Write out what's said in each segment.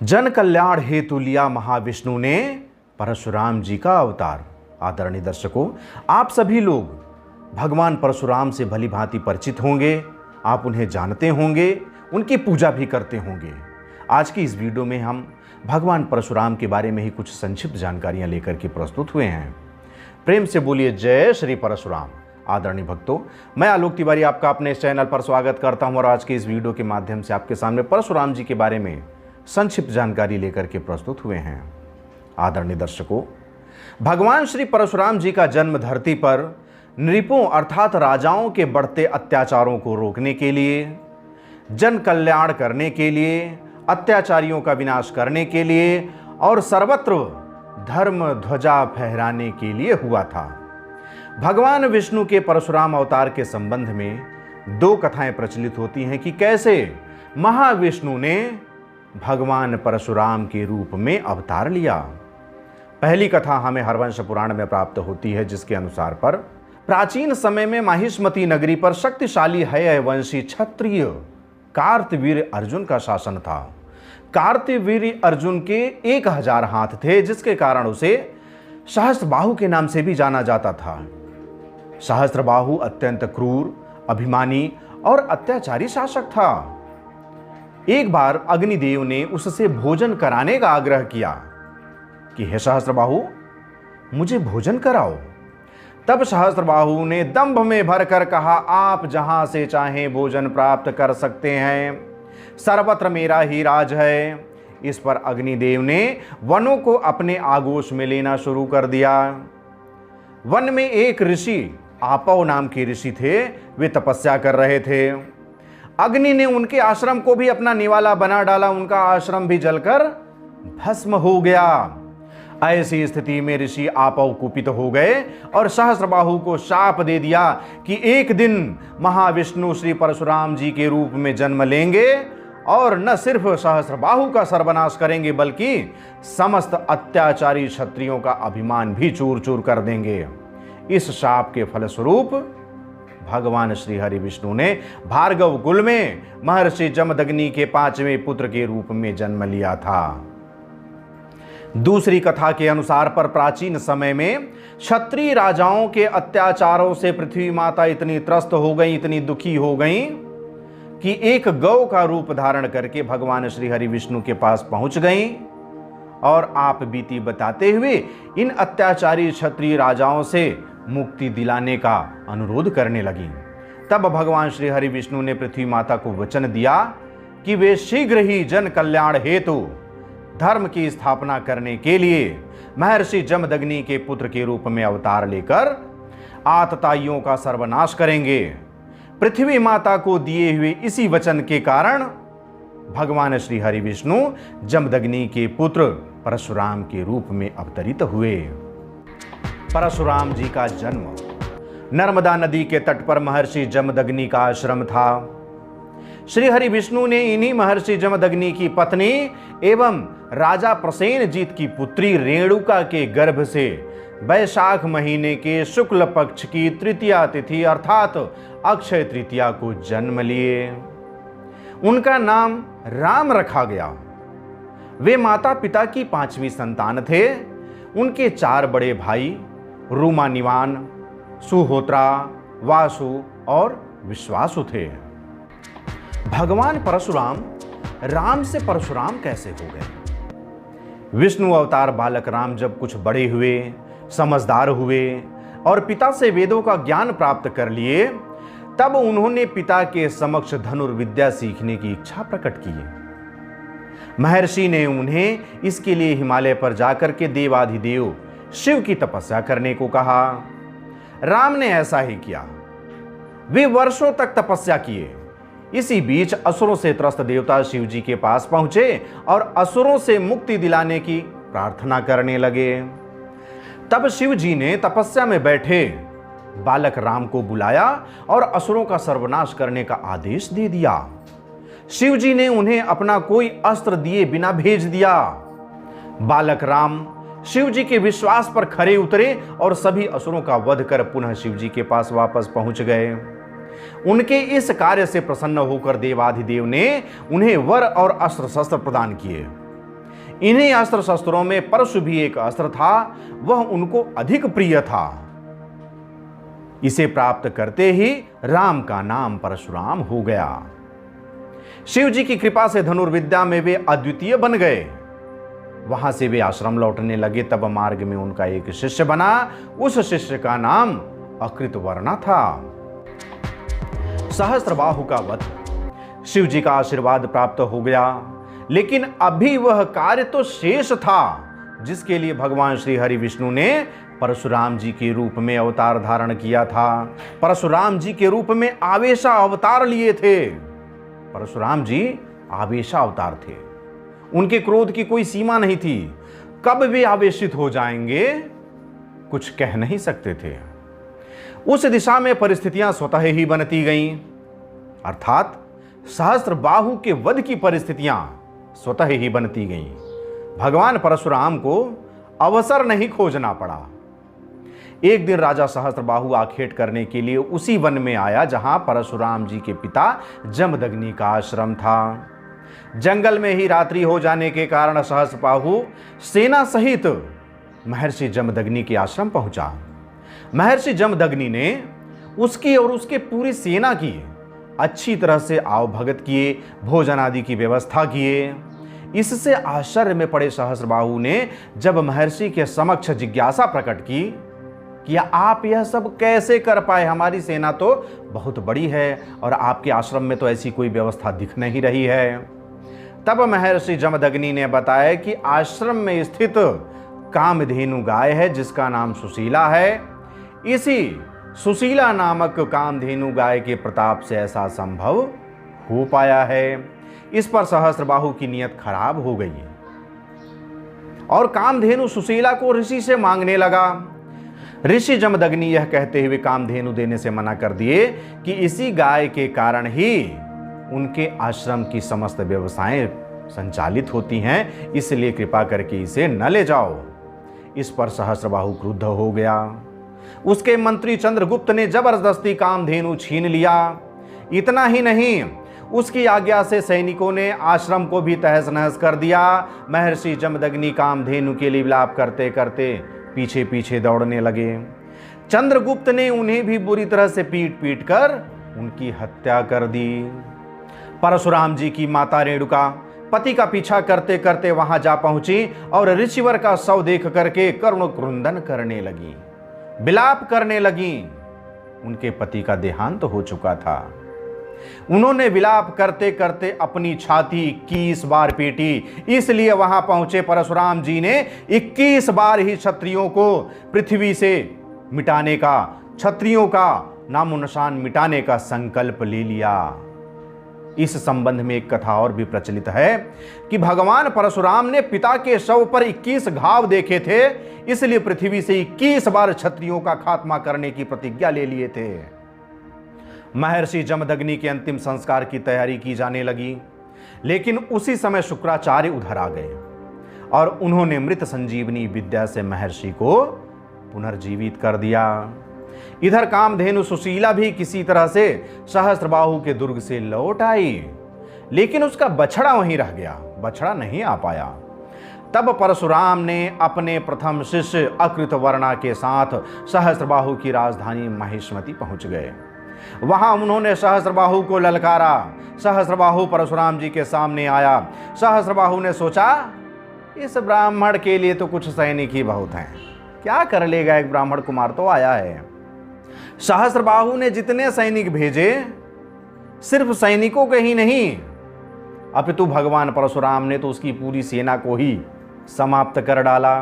जन कल्याण हेतु लिया महाविष्णु ने परशुराम जी का अवतार। आदरणीय दर्शकों, आप सभी लोग भगवान परशुराम से भली भांति परिचित होंगे, आप उन्हें जानते होंगे, उनकी पूजा भी करते होंगे। आज की इस वीडियो में हम भगवान परशुराम के बारे में ही कुछ संक्षिप्त जानकारियां लेकर के प्रस्तुत हुए हैं। प्रेम से बोलिए जय श्री परशुराम। आदरणीय भक्तों, मैं आलोक तिवारी आपका अपने इस चैनल पर स्वागत करता हूं और आज के इस वीडियो के माध्यम से आपके सामने परशुराम जी के बारे में संक्षिप्त जानकारी लेकर के प्रस्तुत हुए हैं। आदरणीय दर्शकों, भगवान श्री परशुराम जी का जन्म धरती पर नृपों अर्थात राजाओं के बढ़ते अत्याचारों को रोकने के लिए, जन कल्याण करने के लिए, अत्याचारियों का विनाश करने के लिए और सर्वत्र धर्म ध्वजा फहराने के लिए हुआ था। भगवान विष्णु के परशुराम अवतार के संबंध में दो कथाएं प्रचलित होती हैं कि कैसे महाविष्णु ने भगवान परशुराम के रूप में अवतार लिया। पहली कथा हमें हरवंश पुराण में प्राप्त होती है, जिसके अनुसार पर प्राचीन समय में माहिष्मती नगरी पर शक्तिशाली हयवंशी क्षत्रिय कार्तवीर्य अर्जुन का शासन था। कार्तवीर्य अर्जुन के 1000 हाथ थे, जिसके कारण उसे सहस्त्रबाहु के नाम से भी जाना जाता था। सहस्त्रबाहु अत्यंत क्रूर, अभिमानी और अत्याचारी शासक था। एक बार अग्निदेव ने उससे भोजन कराने का आग्रह किया कि हे सहस्त्रबाहु, मुझे भोजन कराओ। तब सहस्त्रबाहु ने दंभ में भरकर कहा, आप जहां से चाहें भोजन प्राप्त कर सकते हैं, सर्वत्र मेरा ही राज है। इस पर अग्निदेव ने वनों को अपने आगोश में लेना शुरू कर दिया। वन में एक ऋषि, आपव नाम के ऋषि थे, वे तपस्या कर रहे थे। अग्नि ने उनके आश्रम को भी अपना निवाला बना डाला, उनका आश्रम भी जलकर भस्म हो गया। ऐसी स्थिति में ऋषि आपव कुपित हो गए और सहस्त्रबाहु को शाप दे दिया कि एक दिन महाविष्णु श्री परशुराम जी के रूप में जन्म लेंगे और न सिर्फ सहस्त्रबाहु का सर्वनाश करेंगे बल्कि समस्त अत्याचारी क्षत्रियों का अभिमान भी चूर चूर कर देंगे। इस शाप के फलस्वरूप भगवान श्री हरि विष्णु ने भार्गव कुल में महर्षि जमदग्नि के 5वें पुत्र के रूप में जन्म लिया था। दूसरी कथा के अनुसार पर प्राचीन समय में क्षत्रिय राजाओं के अत्याचारों से पृथ्वी माता इतनी त्रस्त हो गई, इतनी दुखी हो गई कि एक गौ का रूप धारण करके भगवान श्री हरि विष्णु के पास पहुंच गई और आप बीती बताते हुए इन अत्याचारी क्षत्रिय राजाओं से मुक्ति दिलाने का अनुरोध करने लगी। तब भगवान श्री हरि विष्णु ने पृथ्वी माता को वचन दिया कि वे शीघ्र ही जन कल्याण हेतु धर्म की स्थापना करने के लिए महर्षि जमदग्नि के पुत्र के रूप में अवतार लेकर आतताइयों का सर्वनाश करेंगे। पृथ्वी माता को दिए हुए इसी वचन के कारण भगवान श्री हरि विष्णु जमदग्नि के पुत्र परशुराम के रूप में अवतरित हुए। परशुराम जी का जन्म नर्मदा नदी के तट पर महर्षि जमदग्नि का आश्रम था। श्री हरि विष्णु ने इन्हीं महर्षि जमदग्नि की पत्नी एवं राजा प्रसेनजीत की पुत्री रेणुका के गर्भ से वैशाख महीने के शुक्ल पक्ष की तृतीया तिथि अर्थात अक्षय तृतीया को जन्म लिए। उनका नाम राम रखा गया। वे माता पिता की 5वीं संतान थे। उनके 4 बड़े भाई रूमानिवान, सुहोत्रा, वासु और विश्वासु थे। भगवान परशुराम राम से परशुराम कैसे हो गए? विष्णु अवतार बालक राम जब कुछ बड़े हुए, समझदार हुए और पिता से वेदों का ज्ञान प्राप्त कर लिए, तब उन्होंने पिता के समक्ष धनुर्विद्या सीखने की इच्छा प्रकट की। महर्षि ने उन्हें इसके लिए हिमालय पर जाकर के देवाधिदेव शिव की तपस्या करने को कहा। राम ने ऐसा ही किया। वे वर्षों तक तपस्या किए। इसी बीच असुरों से त्रस्त देवता शिव जी के पास पहुंचे और असुरों से मुक्ति दिलाने की प्रार्थना करने लगे। तब शिव जी ने तपस्या में बैठे बालक राम को बुलाया और असुरों का सर्वनाश करने का आदेश दे दिया। शिव जी ने उन्हें अपना कोई अस्त्र दिए बिना भेज दिया। बालक राम शिव जी के विश्वास पर खरे उतरे और सभी असुरों का वध कर पुनः शिव जी के पास वापस पहुंच गए। उनके इस कार्य से प्रसन्न होकर देवाधिदेव ने उन्हें वर और अस्त्र शस्त्र प्रदान किए। इन्हीं अस्त्र शस्त्रों में परशु भी एक अस्त्र था, वह उनको अधिक प्रिय था। इसे प्राप्त करते ही राम का नाम परशुराम हो गया। शिव जी की कृपा से धनुर्विद्या में वे अद्वितीय बन गए। वहां से वे आश्रम लौटने लगे। तब मार्ग में उनका एक शिष्य बना। उस शिष्य का नाम अकृतवर्णा था। सहस्त्रबाहु का वध, शिव जी का आशीर्वाद प्राप्त हो गया, लेकिन अभी वह कार्य तो शेष था जिसके लिए भगवान श्री हरि विष्णु ने परशुराम जी के रूप में अवतार धारण किया था। परशुराम जी के रूप में आवेशा अवतार लिए थे। परशुराम जी आवेशा अवतार थे। उनके क्रोध की कोई सीमा नहीं थी। कब वे आवेशित हो जाएंगे कुछ कह नहीं सकते थे। उस दिशा में परिस्थितियां स्वतः ही बनती गईं, अर्थात सहस्त्रबाहु के वध की परिस्थितियां स्वतः ही बनती गईं। भगवान परशुराम को अवसर नहीं खोजना पड़ा। एक दिन राजा सहस्त्रबाहु आखेट करने के लिए उसी वन में आया जहां परशुराम जी के पिता जमदग्नि का आश्रम था। जंगल में ही रात्रि हो जाने के कारण सहस्त्रबाहु सेना सहित महर्षि जमदग्नि के आश्रम पहुंचा। महर्षि जमदग्नि ने उसकी और उसके पूरी सेना की अच्छी तरह से आवभगत किए, भोजन आदि की व्यवस्था किए। इससे आश्चर्य में पड़े सहस्त्रबाहु ने जब महर्षि के समक्ष जिज्ञासा प्रकट की कि आप यह सब कैसे कर पाए, हमारी सेना तो बहुत बड़ी है और आपके आश्रम में तो ऐसी कोई व्यवस्था दिख नहीं रही है। तब महर्षि जमदग्नि ने बताया कि आश्रम में स्थित कामधेनु गाय है जिसका नाम सुशीला है। इसी सुशीला नामक कामधेनु गाय के प्रताप से ऐसा संभव हो पाया है। इस पर सहस्त्रबाहु की नीयत खराब हो गई और कामधेनु सुशीला को ऋषि से मांगने लगा। ऋषि जमदग्नि यह कहते हुए कामधेनु देने से मना कर दिए कि इसी गाय के कारण ही उनके आश्रम की समस्त व्यवसाएं संचालित होती हैं, इसलिए कृपा करके इसे न ले जाओ। इस पर सहस्त्रबाहु क्रुद्ध हो गया। उसके मंत्री चंद्रगुप्त ने जबरदस्ती कामधेनु छीन लिया। इतना ही नहीं, उसकी आज्ञा से सैनिकों ने आश्रम को भी तहस नहस कर दिया। महर्षि जमदग्नि कामधेनु के लिए विलाप करते करते पीछे पीछे दौड़ने लगे। चंद्रगुप्त ने उन्हें भी बुरी तरह से पीट पीट कर उनकी हत्या कर दी। परशुराम जी की माता रेणुका पति का पीछा करते करते वहां जा पहुंची और ऋषिवर का शव देख करके करुण क्रुंदन करने लगी, विलाप करने लगी। उनके पति का देहांत हो चुका था। उन्होंने विलाप करते करते अपनी छाती 21 बार पीटी। इसलिए वहां पहुंचे परशुराम जी ने 21 बार ही क्षत्रियों को पृथ्वी से मिटाने का, क्षत्रियों का नामो निशान मिटाने का संकल्प ले लिया। इस संबंध में एक कथा और भी प्रचलित है कि भगवान परशुराम ने पिता के शव पर 21 घाव देखे थे, इसलिए पृथ्वी से 21 बार क्षत्रियों का खात्मा करने की प्रतिज्ञा ले लिए थे। महर्षि जमदग्नि के अंतिम संस्कार की तैयारी की जाने लगी, लेकिन उसी समय शुक्राचार्य उधर आ गए और उन्होंने मृत संजीवनी विद्या से महर्षि को पुनर्जीवित कर दिया। इधर कामधेनु सुशीला भी किसी तरह से सहस्त्रबाहु के दुर्ग से लौट आई, लेकिन उसका बछड़ा वहीं रह गया, बछड़ा नहीं आ पाया। तब परशुराम ने अपने प्रथम शिष्य अकृतवर्णा के साथ सहस्त्रबाहु की राजधानी महेश्मती पहुंच गए। वहां उन्होंने सहस्त्रबाहु को ललकारा। सहस्त्रबाहु परशुराम जी के सामने आया। सहस्त्रबाहु ने सोचा, इस ब्राह्मण के लिए तो कुछ सैनिक ही बहुत हैं, क्या कर लेगा, एक ब्राह्मण कुमार तो आया है। सहस्त्रबाहु ने जितने सैनिक भेजे, सिर्फ सैनिकों के ही नहीं, अपितु भगवान परशुराम ने तो उसकी पूरी सेना को ही समाप्त कर डाला।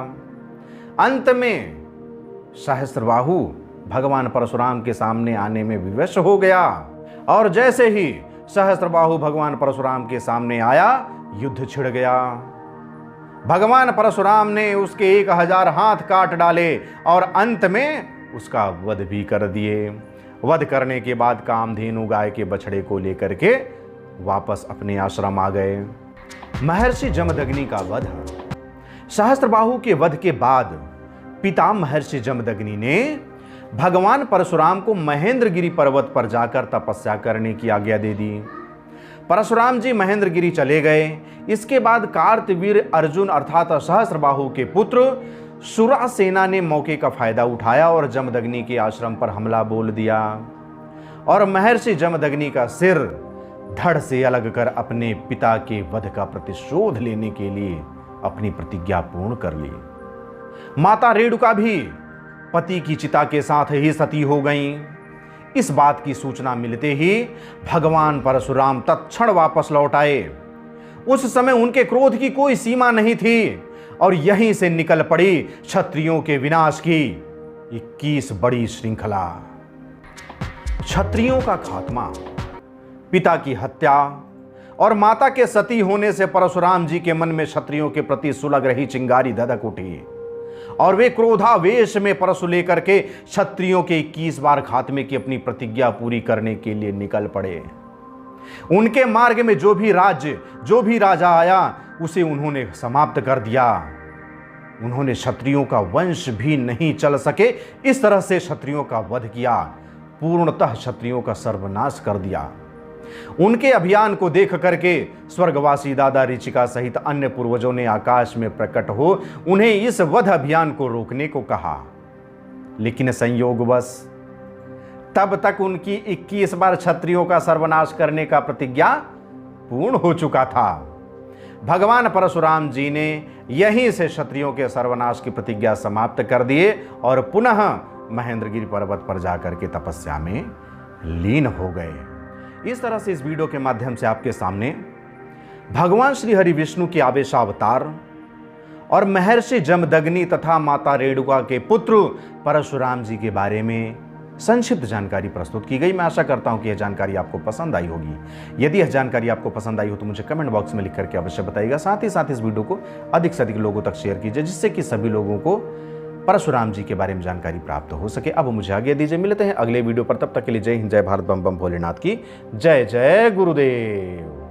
अंत में सहस्त्रबाहु भगवान परशुराम के सामने आने में विवश हो गया और जैसे ही सहस्त्रबाहु भगवान परशुराम के सामने आया, युद्ध छिड़ गया। भगवान परशुराम ने उसके 1000 हाथ काट डाले और अंत में उसका वध भी कर दिए। वध करने के बाद कामधेनु गाय के बछड़े को लेकर के वापस अपने आश्रम आ गए। महर्षि जमदग्नि का वध। सहस्त्रबाहु के वध के बाद पिता महर्षि जमदग्नि ने भगवान परशुराम को महेंद्रगिरी पर्वत पर जाकर तपस्या करने की आज्ञा दे दी। परशुराम जी महेंद्रगिरी चले गए। इसके बाद कार्तवीर अर्जुन अर्थात सहस्त्रबाहु के पुत्र सुरासेना ने मौके का फायदा उठाया और जमदग्नि के आश्रम पर हमला बोल दिया और महर्षि जमदग्नि का सिर धड़ से अलग कर अपने पिता के वध का प्रतिशोध लेने के लिए अपनी प्रतिज्ञा पूर्ण कर ली। माता रेणुका भी पति की चिता के साथ ही सती हो गईं। इस बात की सूचना मिलते ही भगवान परशुराम तत्क्षण वापस लौट आए। उस समय उनके क्रोध की कोई सीमा नहीं थी और यहीं से निकल पड़ी क्षत्रियों के विनाश की 21 बड़ी श्रृंखला। क्षत्रियों का खात्मा, पिता की हत्या और माता के सती होने से परशुराम जी के मन में क्षत्रियों के प्रति सुलग रही चिंगारी धधक उठी और वे क्रोधावेश में परशु लेकर के क्षत्रियों के 21 बार खात्मे की अपनी प्रतिज्ञा पूरी करने के लिए निकल पड़े। उनके मार्ग में जो भी राजा आया उसे उन्होंने समाप्त कर दिया। उन्होंने क्षत्रियों का वंश भी नहीं चल सके इस तरह से क्षत्रियों का वध किया, पूर्णतः क्षत्रियों का सर्वनाश कर दिया। उनके अभियान को देख करके स्वर्गवासी दादा ऋचिका सहित अन्य पूर्वजों ने आकाश में प्रकट हो उन्हें इस वध अभियान को रोकने को कहा, लेकिन संयोगवश तब तक उनकी 21 बार क्षत्रियों का सर्वनाश करने का प्रतिज्ञा पूर्ण हो चुका था। भगवान परशुराम जी ने यहीं से क्षत्रियों के सर्वनाश की प्रतिज्ञा समाप्त कर दिए और पुनः महेंद्रगिरी पर्वत पर जाकर के तपस्या में लीन हो गए। इस तरह से इस वीडियो के माध्यम से आपके सामने भगवान श्री हरि विष्णु के आवेशावतार और महर्षि जमदग्नि तथा माता रेणुका के पुत्र परशुराम जी के बारे में संक्षिप्त जानकारी प्रस्तुत की गई। मैं आशा करता हूं कि यह जानकारी आपको पसंद आई होगी। यदि यह जानकारी आपको पसंद आई हो तो मुझे कमेंट बॉक्स में लिख करके अवश्य बताइएगा। साथ ही साथ इस वीडियो को अधिक से अधिक लोगों तक शेयर कीजिए जिससे कि सभी लोगों को परशुराम जी के बारे में जानकारी प्राप्त हो सके। अब मुझे आगे दीजिए, मिलते हैं अगले वीडियो पर। तब तक के लिए जय हिंद, जय भारत, बम बम भोलेनाथ की जय। जय गुरुदेव।